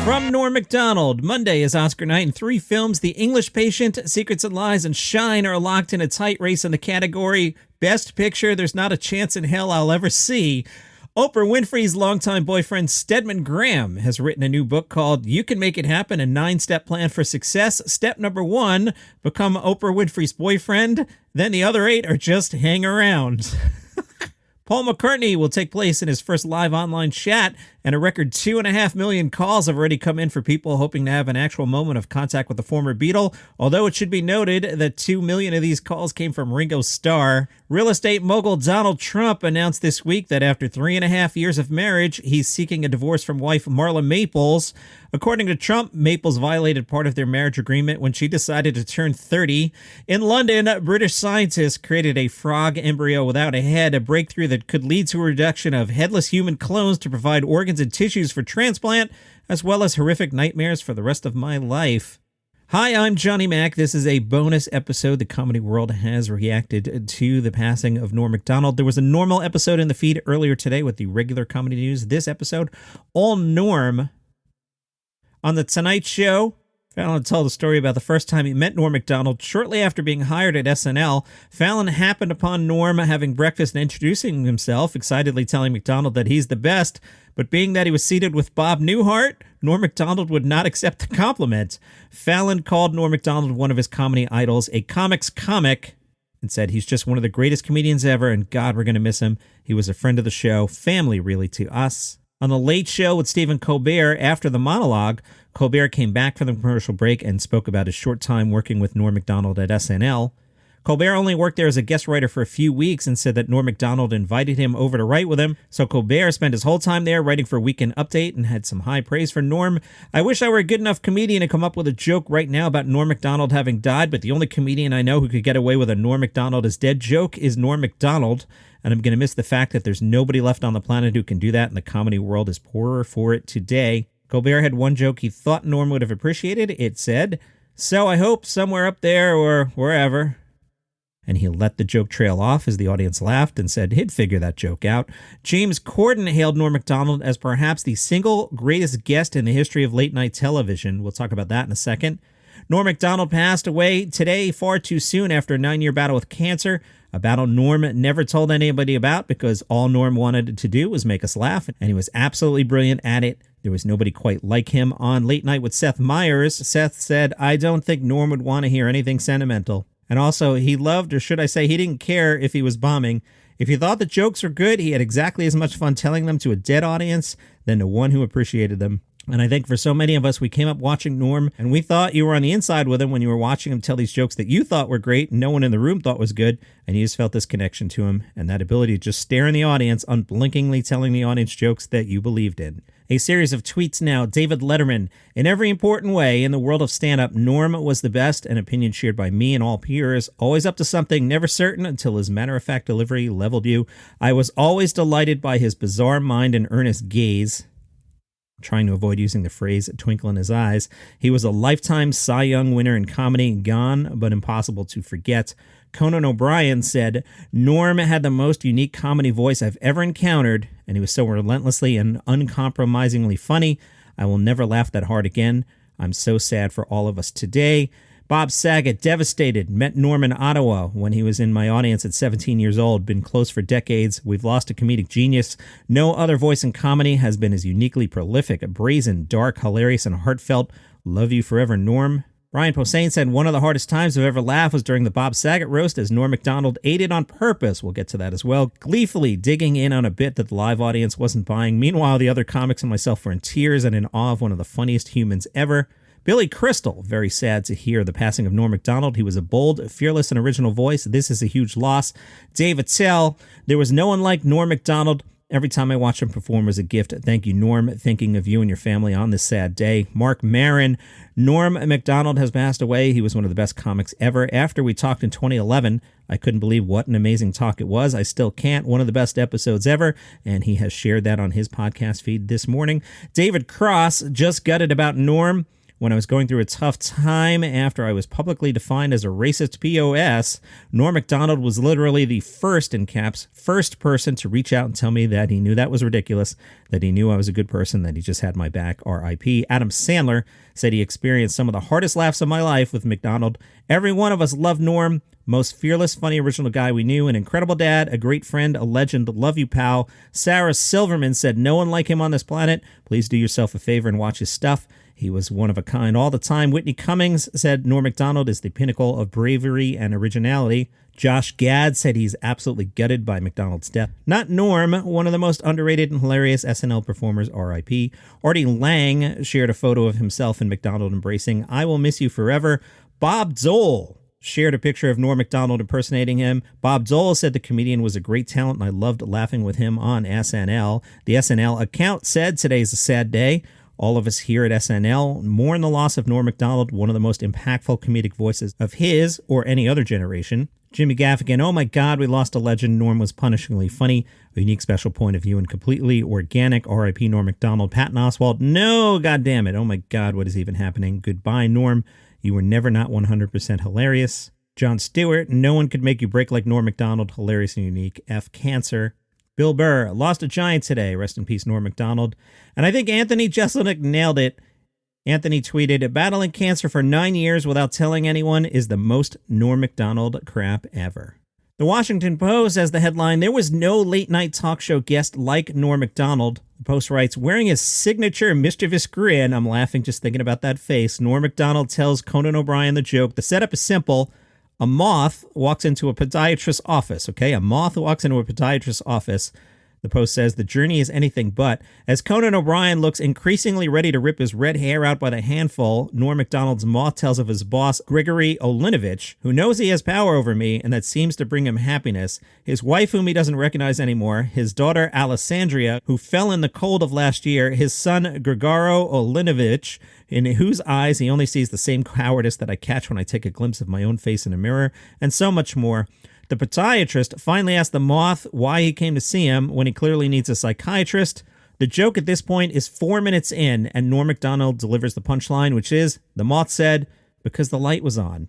From Norm Macdonald, Monday is Oscar night, and 3 films, The English Patient, Secrets and Lies, and Shine, are locked in a tight race in the category Best Picture There's Not a Chance in Hell I'll Ever See. Oprah Winfrey's longtime boyfriend, Stedman Graham, has written a new book called You Can Make It Happen, a 9-step plan for success. Step number 1, become Oprah Winfrey's boyfriend. Then the other 8 are just hang around. Paul McCartney will take place in his first live online chat, and a record 2.5 million calls have already come in for people hoping to have an actual moment of contact with the former Beatle, although it should be noted that 2 million of these calls came from Ringo Starr. Real estate mogul Donald Trump announced this week that after 3.5 years of marriage, he's seeking a divorce from wife Marla Maples. According to Trump, Maples violated part of their marriage agreement when she decided to turn 30. In London, British scientists created a frog embryo without a head, a breakthrough that could lead to a reduction of headless human clones to provide organs and tissues for transplant, as well as horrific nightmares for the rest of my life. Hi, I'm Johnny Mac. This is a bonus episode. The comedy world has reacted to the passing of Norm Macdonald. There was a normal episode in the feed earlier today with the regular comedy news. This episode, all Norm. On The Tonight Show, Fallon told a story about the first time he met Norm Macdonald shortly after being hired at SNL. Fallon happened upon Norm having breakfast and introducing himself, excitedly telling Macdonald that he's the best, but being that he was seated with Bob Newhart, Norm Macdonald would not accept the compliment. Fallon called Norm Macdonald one of his comedy idols, a comic's comic, and said he's just one of the greatest comedians ever, and God, we're going to miss him. He was a friend of the show, family really to us. On The Late Show with Stephen Colbert, after the monologue, Colbert came back from the commercial break and spoke about his short time working with Norm Macdonald at SNL. Colbert only worked there as a guest writer for a few weeks and said that Norm Macdonald invited him over to write with him, so Colbert spent his whole time there writing for Weekend Update and had some high praise for Norm. I wish I were a good enough comedian to come up with a joke right now about Norm Macdonald having died, but the only comedian I know who could get away with a Norm Macdonald is dead joke is Norm Macdonald. And I'm going to miss the fact that there's nobody left on the planet who can do that, and the comedy world is poorer for it today. Colbert had one joke he thought Norm would have appreciated. It said, "So I hope somewhere up there or wherever." And he let the joke trail off as the audience laughed and said he'd figure that joke out. James Corden hailed Norm Macdonald as perhaps the single greatest guest in the history of late-night television. We'll talk about that in a second. Norm Macdonald passed away today far too soon after a 9-year battle with cancer, a battle Norm never told anybody about because all Norm wanted to do was make us laugh, and he was absolutely brilliant at it. There was nobody quite like him. On Late Night with Seth Meyers, Seth said, "I don't think Norm would want to hear anything sentimental." And also, he loved, or should I say, he didn't care if he was bombing. If he thought the jokes were good, he had exactly as much fun telling them to a dead audience than to one who appreciated them. And I think for so many of us, we came up watching Norm, and we thought you were on the inside with him when you were watching him tell these jokes that you thought were great, and no one in the room thought was good, and you just felt this connection to him, and that ability to just stare in the audience, unblinkingly telling the audience jokes that you believed in. A series of tweets now. David Letterman, in every important way in the world of stand-up, Norm was the best, an opinion shared by me and all peers, always up to something, never certain until his matter-of-fact delivery leveled you. I was always delighted by his bizarre mind and earnest gaze. Trying to avoid using the phrase "twinkle in his eyes." He was a lifetime Cy Young winner in comedy, gone but impossible to forget. Conan O'Brien said, "Norm had the most unique comedy voice I've ever encountered, and he was so relentlessly and uncompromisingly funny. I will never laugh that hard again. I'm so sad for all of us today." Bob Saget, devastated, met Norm in Ottawa when he was in my audience at 17 years old. Been close for decades. We've lost a comedic genius. No other voice in comedy has been as uniquely prolific, brazen, dark, hilarious, and heartfelt. Love you forever, Norm. Brian Posehn said, "One of the hardest times I've ever laughed was during the Bob Saget roast as Norm Macdonald ate it on purpose." We'll get to that as well. Gleefully digging in on a bit that the live audience wasn't buying. Meanwhile, the other comics and myself were in tears and in awe of one of the funniest humans ever. Billy Crystal, very sad to hear the passing of Norm Macdonald. He was a bold, fearless, and original voice. This is a huge loss. Dave Attell, there was no one like Norm Macdonald. Every time I watch him perform was a gift. Thank you, Norm. Thinking of you and your family on this sad day. Mark Maron, Norm Macdonald has passed away. He was one of the best comics ever. After we talked in 2011, I couldn't believe what an amazing talk it was. I still can't. One of the best episodes ever, and he has shared that on his podcast feed this morning. David Cross, just gutted about Norm. When I was going through a tough time after I was publicly defined as a racist POS, Norm Macdonald was literally the first, in caps, first person to reach out and tell me that he knew that was ridiculous, that he knew I was a good person, that he just had my back, R.I.P. Adam Sandler said he experienced some of the hardest laughs of my life with Macdonald. Every one of us loved Norm. Most fearless, funny, original guy we knew, an incredible dad, a great friend, a legend, love you, pal. Sarah Silverman said, no one like him on this planet. Please do yourself a favor and watch his stuff. He was one of a kind all the time. Whitney Cummings said Norm Macdonald is the pinnacle of bravery and originality. Josh Gad said he's absolutely gutted by Macdonald's death. Not Norm, one of the most underrated and hilarious SNL performers, R.I.P. Artie Lang shared a photo of himself and Macdonald embracing, I will miss you forever. Bob Dole shared a picture of Norm Macdonald impersonating him. Bob Dole said the comedian was a great talent and I loved laughing with him on SNL. The SNL account said today's a sad day. All of us here at SNL mourn the loss of Norm Macdonald, one of the most impactful comedic voices of his or any other generation. Jimmy Gaffigan, oh my God, we lost a legend. Norm was punishingly funny, a unique special point of view and completely organic. R.I.P. Norm Macdonald. Patton Oswalt, no, goddammit. Oh my God, what is even happening? Goodbye, Norm. You were never not 100% hilarious. Jon Stewart, no one could make you break like Norm Macdonald. Hilarious and unique. F. Cancer. Bill Burr, lost a giant today. Rest in peace, Norm Macdonald. And I think Anthony Jeselnik nailed it. Anthony tweeted, battling cancer for 9 years without telling anyone is the most Norm Macdonald crap ever. The Washington Post has the headline, there was no late-night talk show guest like Norm Macdonald. The Post writes, wearing his signature mischievous grin, I'm laughing just thinking about that face, Norm Macdonald tells Conan O'Brien the joke. The setup is simple. A moth walks into a podiatrist's office, okay? A moth walks into a podiatrist's office. The Post says the journey is anything but. As Conan O'Brien looks increasingly ready to rip his red hair out by the handful, Norm Macdonald's moth tells of his boss, Grigory Olinovich, who knows he has power over me and that seems to bring him happiness, his wife whom he doesn't recognize anymore, his daughter Alessandria, who fell in the cold of last year, his son Grigaro Olinovich, in whose eyes he only sees the same cowardice that I catch when I take a glimpse of my own face in a mirror, and so much more. The podiatrist finally asked the moth why he came to see him when he clearly needs a psychiatrist. The joke at this point is 4 minutes in, and Norm Macdonald delivers the punchline, which is, the moth said, because the light was on.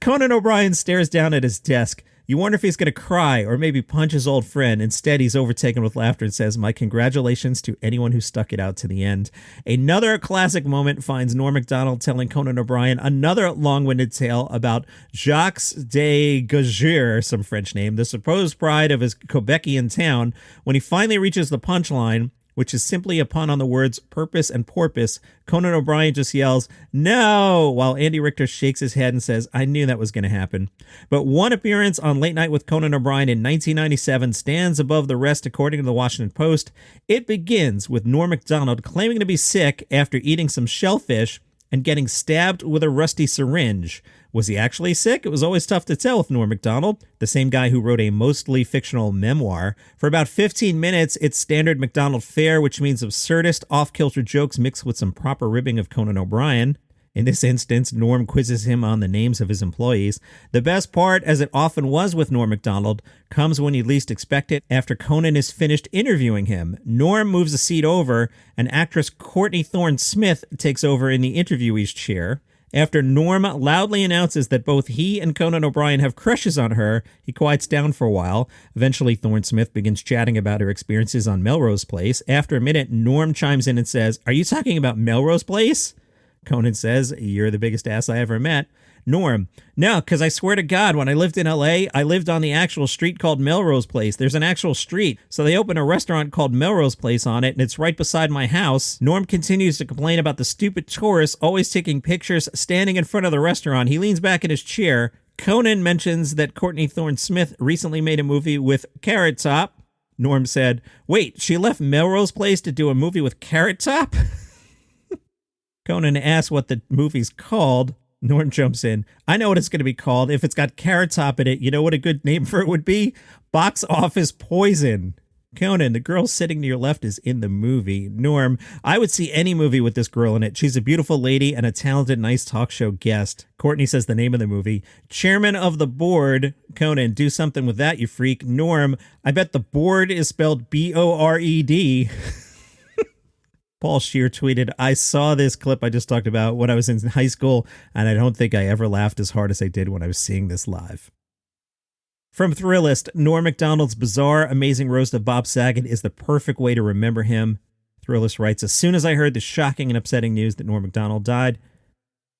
Conan O'Brien stares down at his desk. You wonder if he's going to cry or maybe punch his old friend. Instead, he's overtaken with laughter and says, my congratulations to anyone who stuck it out to the end. Another classic moment finds Norm Macdonald telling Conan O'Brien another long-winded tale about Jacques de Gaugère, some French name, the supposed pride of his Quebecian town. When he finally reaches the punchline, which is simply a pun on the words purpose and porpoise, Conan O'Brien just yells, no, while Andy Richter shakes his head and says, I knew that was going to happen. But one appearance on Late Night with Conan O'Brien in 1997 stands above the rest, according to the Washington Post. It begins with Norm Macdonald claiming to be sick after eating some shellfish and getting stabbed with a rusty syringe. Was he actually sick? It was always tough to tell with Norm Macdonald, the same guy who wrote a mostly fictional memoir. For about 15 minutes, it's standard Macdonald fare, which means absurdist, off-kilter jokes mixed with some proper ribbing of Conan O'Brien. In this instance, Norm quizzes him on the names of his employees. The best part, as it often was with Norm Macdonald, comes when you least expect it, after Conan is finished interviewing him. Norm moves a seat over, and actress Courtney Thorne-Smith takes over in the interviewee's chair. After Norm loudly announces that both he and Conan O'Brien have crushes on her, he quiets down for a while. Eventually, Thorne-Smith begins chatting about her experiences on Melrose Place. After a minute, Norm chimes in and says, are you talking about Melrose Place? Conan says, you're the biggest ass I ever met. Norm, no, because I swear to God, when I lived in L.A., I lived on the actual street called Melrose Place. There's an actual street. So they opened a restaurant called Melrose Place on it, and it's right beside my house. Norm continues to complain about the stupid tourists always taking pictures standing in front of the restaurant. He leans back in his chair. Conan mentions that Courtney Thorne-Smith recently made a movie with Carrot Top. Norm said, wait, she left Melrose Place to do a movie with Carrot Top? Conan asks what the movie's called. Norm jumps in. I know what it's going to be called. If it's got Carrot Top in it, you know what a good name for it would be? Box Office Poison. Conan, the girl sitting to your left is in the movie. Norm, I would see any movie with this girl in it. She's a beautiful lady and a talented, nice talk show guest. Courtney says the name of the movie. Chairman of the board. Conan, do something with that, you freak. Norm, I bet the board is spelled B-O-R-E-D. Paul Scheer tweeted, I saw this clip I just talked about when I was in high school, and I don't think I ever laughed as hard as I did when I was seeing this live. From Thrillist, Norm Macdonald's bizarre, amazing roast of Bob Saget is the perfect way to remember him. Thrillist writes, as soon as I heard the shocking and upsetting news that Norm Macdonald died,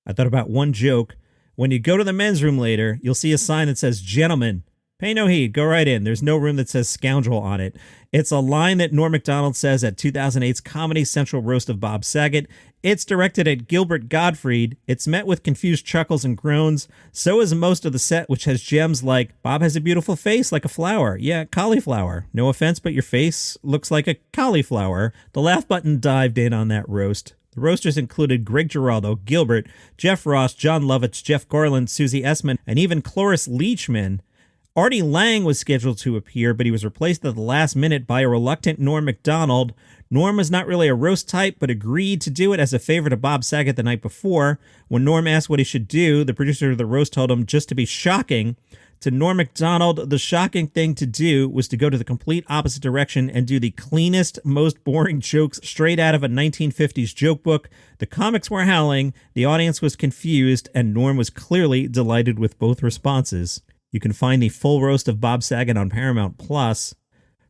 I thought about one joke. When you go to the men's room later, you'll see a sign that says, gentlemen, pay no heed, go right in. There's no room that says scoundrel on it. It's a line that Norm Macdonald says at 2008's Comedy Central roast of Bob Saget. It's directed at Gilbert Gottfried. It's met with confused chuckles and groans. So is most of the set, which has gems like, Bob has a beautiful face like a flower. Yeah, cauliflower. No offense, but your face looks like a cauliflower. The laugh button dived in on that roast. The roasters included Greg Giraldo, Gilbert, Jeff Ross, John Lovitz, Jeff Garland, Susie Essman, and even Cloris Leachman. Artie Lang was scheduled to appear, but he was replaced at the last minute by a reluctant Norm Macdonald. Norm was not really a roast type, but agreed to do it as a favor to Bob Saget the night before. When Norm asked what he should do, the producer of the roast told him just to be shocking. To Norm Macdonald, the shocking thing to do was to go to the complete opposite direction and do the cleanest, most boring jokes straight out of a 1950s joke book. The comics were howling, the audience was confused, and Norm was clearly delighted with both responses. You can find the full roast of Bob Saget on Paramount Plus.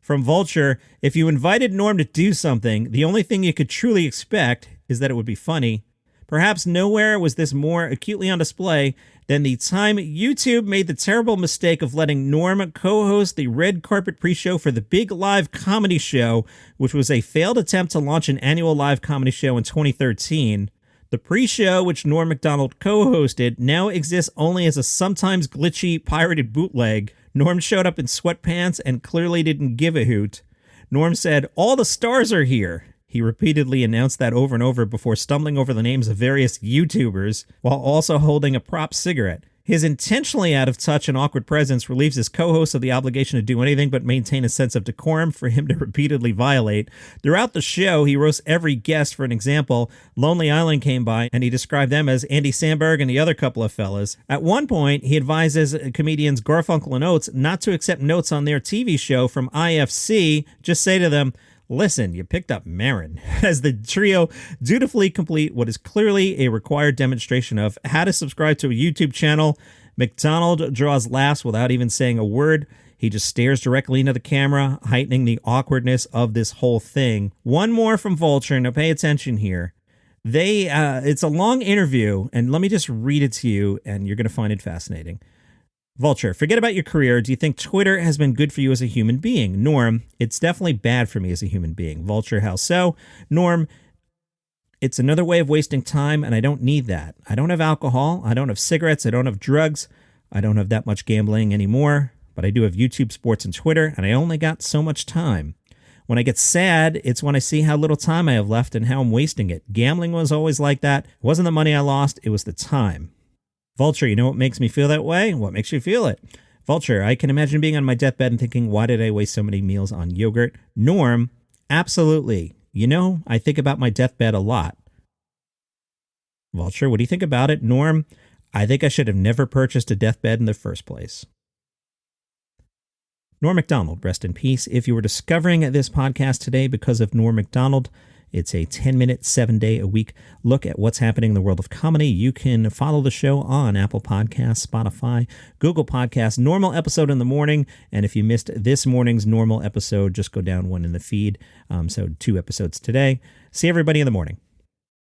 From Vulture, if you invited Norm to do something, the only thing you could truly expect is that it would be funny. Perhaps nowhere was this more acutely on display than the time YouTube made the terrible mistake of letting Norm co-host the red carpet pre-show for the Big Live Comedy Show, which was a failed attempt to launch an annual live comedy show in 2013. The pre-show, which Norm Macdonald co-hosted, now exists only as a sometimes glitchy, pirated bootleg. Norm showed up in sweatpants and clearly didn't give a hoot. Norm said, all the stars are here. He repeatedly announced that over and over before stumbling over the names of various YouTubers, while also holding a prop cigarette. His intentionally out of touch and awkward presence relieves his co-host of the obligation to do anything but maintain a sense of decorum for him to repeatedly violate. Throughout the show, he roasts every guest. For an example, Lonely Island came by, and he described them as Andy Samberg and the other couple of fellas. At one point, he advises comedians Garfunkel and Oates not to accept notes on their TV show from IFC. Just say to them, listen, you picked up Marin, as the trio dutifully complete what is clearly a required demonstration of how to subscribe to a YouTube channel. Macdonald draws laughs without even saying a word. He just stares directly into the camera, heightening the awkwardness of this whole thing. One more from Vulture. Now pay attention here. It's a long interview, and let me just read it to you, and you're going to find it fascinating. Vulture, forget about your career. Do you think Twitter has been good for you as a human being? Norm, it's definitely bad for me as a human being. Vulture, how so? Norm, it's another way of wasting time, and I don't need that. I don't have alcohol. I don't have cigarettes. I don't have drugs. I don't have that much gambling anymore, but I do have YouTube, sports, and Twitter, and I only got so much time. When I get sad, it's when I see how little time I have left and how I'm wasting it. Gambling was always like that. It wasn't the money I lost. It was the time. Vulture, you know what makes me feel that way? What makes you feel it? Vulture, I can imagine being on my deathbed and thinking, why did I waste so many meals on yogurt? Norm, absolutely. You know, I think about my deathbed a lot. Vulture, what do you think about it? Norm, I think I should have never purchased a deathbed in the first place. Norm Macdonald, rest in peace. If you were discovering this podcast today because of Norm Macdonald, it's a 10-minute, 7-day-a-week look at what's happening in the world of comedy. You can follow the show on Apple Podcasts, Spotify, Google Podcasts, normal episode in the morning. And if you missed this morning's normal episode, just go down one in the feed. So 2 episodes today. See everybody in the morning.